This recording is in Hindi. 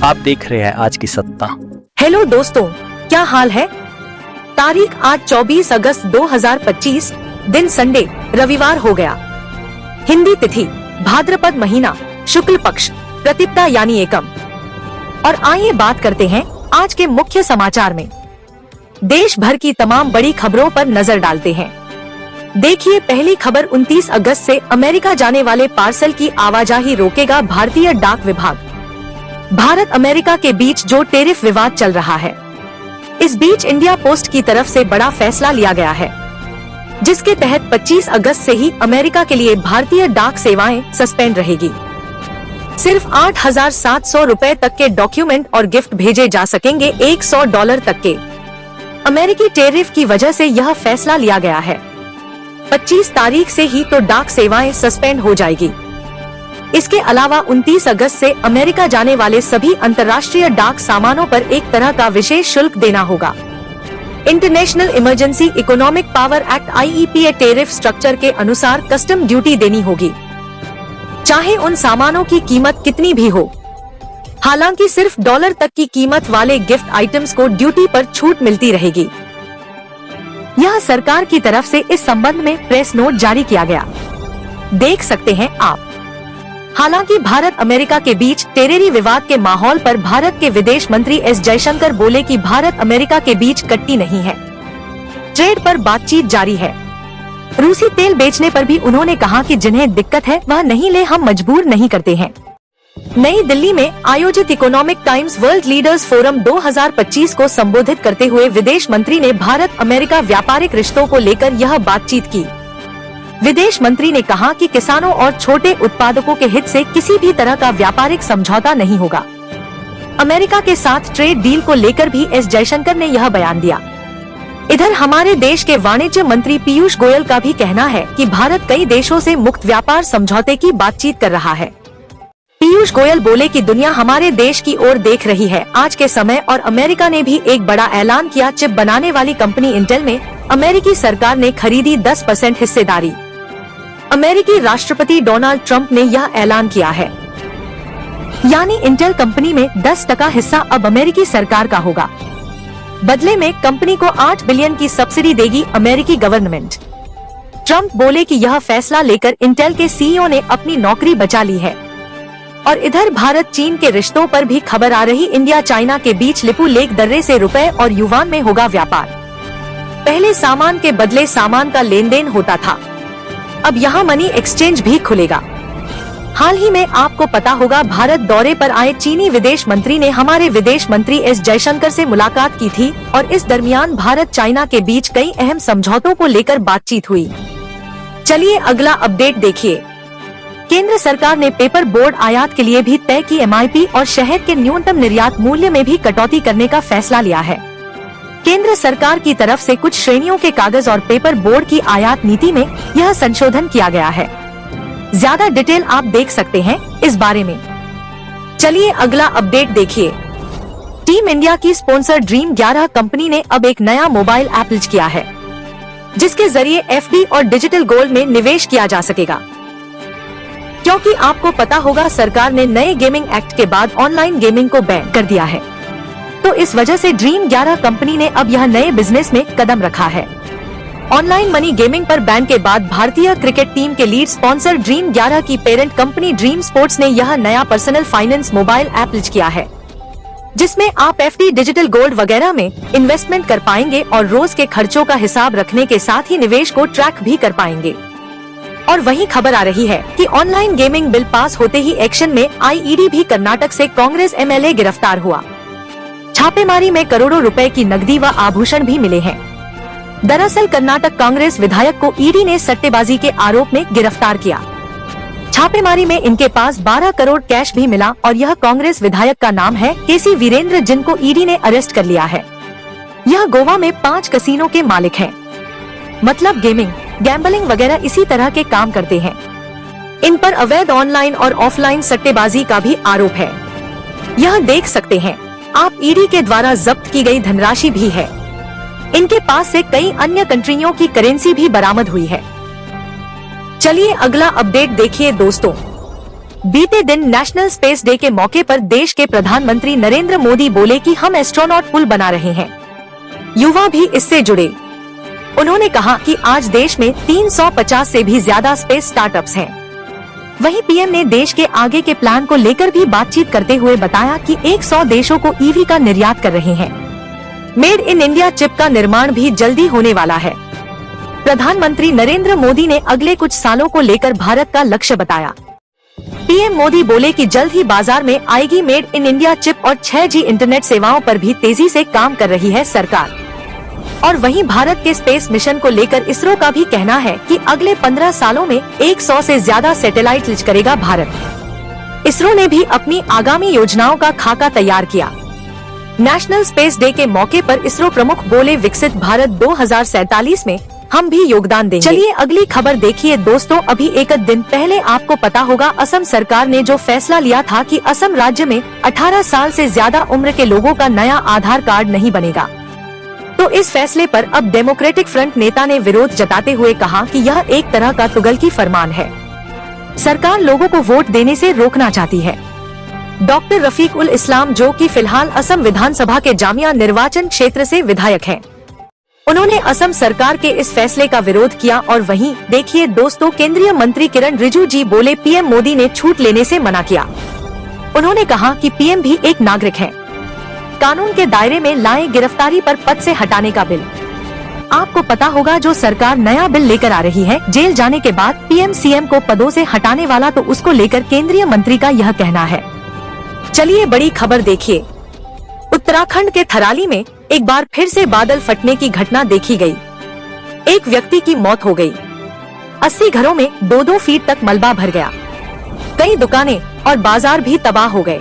आप देख रहे हैं आज की सत्ता। हेलो दोस्तों, क्या हाल है। तारीख आज 24 अगस्त 2025, दिन संडे रविवार हो गया। हिंदी तिथि भाद्रपद महीना, शुक्ल पक्ष, प्रतिपदा यानी एकम। और आइए बात करते हैं आज के मुख्य समाचार में। देश भर की तमाम बड़ी खबरों पर नजर डालते हैं। देखिए पहली खबर, 29 अगस्त से अमेरिका जाने वाले पार्सल की आवाजाही रोकेगा भारतीय डाक विभाग। भारत अमेरिका के बीच जो टैरिफ विवाद चल रहा है, इस बीच इंडिया पोस्ट की तरफ से बड़ा फैसला लिया गया है, जिसके तहत 25 अगस्त से ही अमेरिका के लिए भारतीय डाक सेवाएं सस्पेंड रहेगी। सिर्फ $8,700 तक के डॉक्यूमेंट और गिफ्ट भेजे जा सकेंगे, $100 तक के। अमेरिकी टैरिफ की वजह से यह फैसला लिया गया है। 25 तारीख से ही तो डाक सेवाएं सस्पेंड हो जाएगी। इसके अलावा 29 अगस्त से अमेरिका जाने वाले सभी अंतर्राष्ट्रीय डाक सामानों पर एक तरह का विशेष शुल्क देना होगा। International emergency economic power act IEPA tariff structure के अनुसार कस्टम ड्यूटी देनी होगी, चाहे उन सामानों की कीमत कितनी भी हो। हालांकि सिर्फ $1 तक की कीमत वाले गिफ्ट आइटम्स को ड्यूटी पर छूट मिलती रहेगी। यह सरकार की तरफ से इस संबंध में प्रेस नोट जारी किया गया, देख सकते हैं आप। हालांकि भारत अमेरिका के बीच टेररी विवाद के माहौल पर भारत के विदेश मंत्री S जयशंकर बोले कि भारत अमेरिका के बीच कट्टी नहीं है, ट्रेड पर बातचीत जारी है। रूसी तेल बेचने पर भी उन्होंने कहा कि जिन्हें दिक्कत है वह नहीं ले, हम मजबूर नहीं करते हैं। नई दिल्ली में आयोजित economic times world leaders forum 2025 को संबोधित करते हुए विदेश मंत्री ने भारत अमेरिका व्यापारिक रिश्तों को लेकर यह बातचीत की। विदेश मंत्री ने कहा कि किसानों और छोटे उत्पादकों के हित से किसी भी तरह का व्यापारिक समझौता नहीं होगा। अमेरिका के साथ ट्रेड डील को लेकर भी S जयशंकर ने यह बयान दिया। इधर हमारे देश के वाणिज्य मंत्री पीयूष गोयल का भी कहना है कि भारत कई देशों से मुक्त व्यापार समझौते की बातचीत कर रहा है। पीयूष गोयल बोले कि दुनिया हमारे देश की ओर देख रही है आज के समय, और अमेरिका ने भी एक बड़ा ऐलान किया। चिप बनाने वाली कंपनी इंटेल में अमेरिकी सरकार ने खरीदी 10% हिस्सेदारी। अमेरिकी राष्ट्रपति डोनाल्ड ट्रंप ने यह ऐलान किया है, यानी इंटेल कंपनी में 10% हिस्सा अब अमेरिकी सरकार का होगा। बदले में कंपनी को 8 बिलियन की सब्सिडी देगी अमेरिकी गवर्नमेंट। ट्रंप बोले कि यह फैसला लेकर इंटेल के CEO ने अपनी नौकरी बचा ली है। और इधर भारत चीन के रिश्तों पर भी खबर आ रही। इंडिया चाइना के बीच लिपू लेक दर्रे से रुपए और युवान में होगा व्यापार। पहले सामान के बदले सामान का लेन देन होता था, अब यहाँ मनी एक्सचेंज भी खुलेगा। हाल ही में आपको पता होगा, भारत दौरे पर आए चीनी विदेश मंत्री ने हमारे विदेश मंत्री S जयशंकर से मुलाकात की थी, और इस दरमियान भारत चाइना के बीच कई अहम समझौतों को लेकर बातचीत हुई। चलिए अगला अपडेट देखिए। केंद्र सरकार ने पेपर बोर्ड आयात के लिए भी तय की MIP और शहद के न्यूनतम निर्यात मूल्य में भी कटौती करने का फैसला लिया है। केंद्र सरकार की तरफ से कुछ श्रेणियों के कागज और पेपर बोर्ड की आयात नीति में यह संशोधन किया गया है। ज्यादा डिटेल आप देख सकते हैं इस बारे में। चलिए अगला अपडेट देखिए। टीम इंडिया की स्पॉन्सर ड्रीम 11 कंपनी ने अब एक नया मोबाइल ऐप लॉन्च किया है, जिसके जरिए FD और डिजिटल गोल्ड में निवेश किया जा सकेगा। क्योंकि आपको पता होगा, सरकार ने नए गेमिंग एक्ट के बाद ऑनलाइन गेमिंग को बैन कर दिया है, तो इस वजह से ड्रीम 11 कंपनी ने अब यह नए बिजनेस में कदम रखा है। ऑनलाइन मनी गेमिंग पर बैन के बाद भारतीय क्रिकेट टीम के लीड स्पॉन्सर ड्रीम 11 की पेरेंट कंपनी ड्रीम स्पोर्ट्स ने यह नया personal finance mobile app launch किया है, जिसमें आप FD, डिजिटल गोल्ड वगैरह में इन्वेस्टमेंट कर पाएंगे और रोज के खर्चों का हिसाब रखने के साथ ही निवेश को ट्रैक भी कर पाएंगे। और वही खबर आ रही है कि ऑनलाइन गेमिंग बिल पास होते ही एक्शन में IED भी कर्नाटक से कांग्रेस MLA गिरफ्तार हुआ। छापेमारी में करोड़ों रुपए की नकदी व आभूषण भी मिले हैं। दरअसल कर्नाटक कांग्रेस विधायक को ED ने सट्टेबाजी के आरोप में गिरफ्तार किया। छापेमारी में इनके पास 12 करोड़ कैश भी मिला, और यह कांग्रेस विधायक का नाम है KC वीरेंद्र, जिनको ED ने अरेस्ट कर लिया है। यह गोवा में 5 कसीनो के मालिक हैं, मतलब गेमिंग, गैम्बलिंग वगैरह इसी तरह के काम करते हैं। इन पर अवैध ऑनलाइन और ऑफलाइन सट्टेबाजी का भी आरोप है। यह देख सकते हैं आप, ED के द्वारा जब्त की गई धनराशि भी है। इनके पास से कई अन्य कंट्रियों की करेंसी भी बरामद हुई है। चलिए अगला अपडेट देखिए दोस्तों। बीते दिन नेशनल स्पेस डे के मौके पर देश के प्रधानमंत्री नरेंद्र मोदी बोले कि हम एस्ट्रोनॉट पुल बना रहे हैं, युवा भी इससे जुड़े। उन्होंने कहा कि आज देश में 350 से भी ज्यादा स्पेस स्टार्टअप्स हैं। वहीं पीएम ने देश के आगे के प्लान को लेकर भी बातचीत करते हुए बताया कि 100 देशों को ईवी का निर्यात कर रहे हैं। मेड इन इंडिया चिप का निर्माण भी जल्दी होने वाला है। प्रधानमंत्री नरेंद्र मोदी ने अगले कुछ सालों को लेकर भारत का लक्ष्य बताया। पीएम मोदी बोले कि जल्द ही बाजार में आएगी मेड इन इंडिया चिप और 6G इंटरनेट सेवाओं पर भी तेजी से काम कर रही है सरकार। और वहीं भारत के स्पेस मिशन को लेकर इसरो का भी कहना है कि अगले 15 सालों में 100 से ज्यादा सैटेलाइट लॉन्च करेगा भारत। इसरो ने भी अपनी आगामी योजनाओं का खाका तैयार किया। नेशनल स्पेस डे के मौके पर इसरो प्रमुख बोले, विकसित भारत 2047 में हम भी योगदान देंगे। चलिए अगली खबर देखिए दोस्तों। अभी एक दिन पहले आपको पता होगा असम सरकार ने जो फैसला लिया था कि असम राज्य में 18 साल से ज्यादा उम्र के लोगों का नया आधार कार्ड नहीं बनेगा। तो इस फैसले पर अब डेमोक्रेटिक फ्रंट नेता ने विरोध जताते हुए कहा कि यह एक तरह का तुगलकी फरमान है। सरकार लोगों को वोट देने से रोकना चाहती है। डॉक्टर रफीक उल इस्लाम, जो कि फिलहाल असम विधानसभा के जामिया निर्वाचन क्षेत्र से विधायक हैं, उन्होंने असम सरकार के इस फैसले का विरोध किया। और वहीं देखिए दोस्तों, केंद्रीय मंत्री किरण रिजिजू जी बोले, पीएम मोदी ने छूट लेने से मना किया। उन्होंने कहा कि पीएम भी एक नागरिक है, कानून के दायरे में लाए गिरफ्तारी पर पद से हटाने का बिल। आपको पता होगा जो सरकार नया बिल लेकर आ रही है, जेल जाने के बाद पीएम सीएम को पदों से हटाने वाला, तो उसको लेकर केंद्रीय मंत्री का यह कहना है। चलिए बड़ी खबर देखिए। उत्तराखंड के थराली में एक बार फिर से बादल फटने की घटना देखी गई। एक व्यक्ति की मौत हो गई। 80 घरों में 2-2 फीट तक मलबा भर गया। कई दुकानें और बाजार भी तबाह हो गए।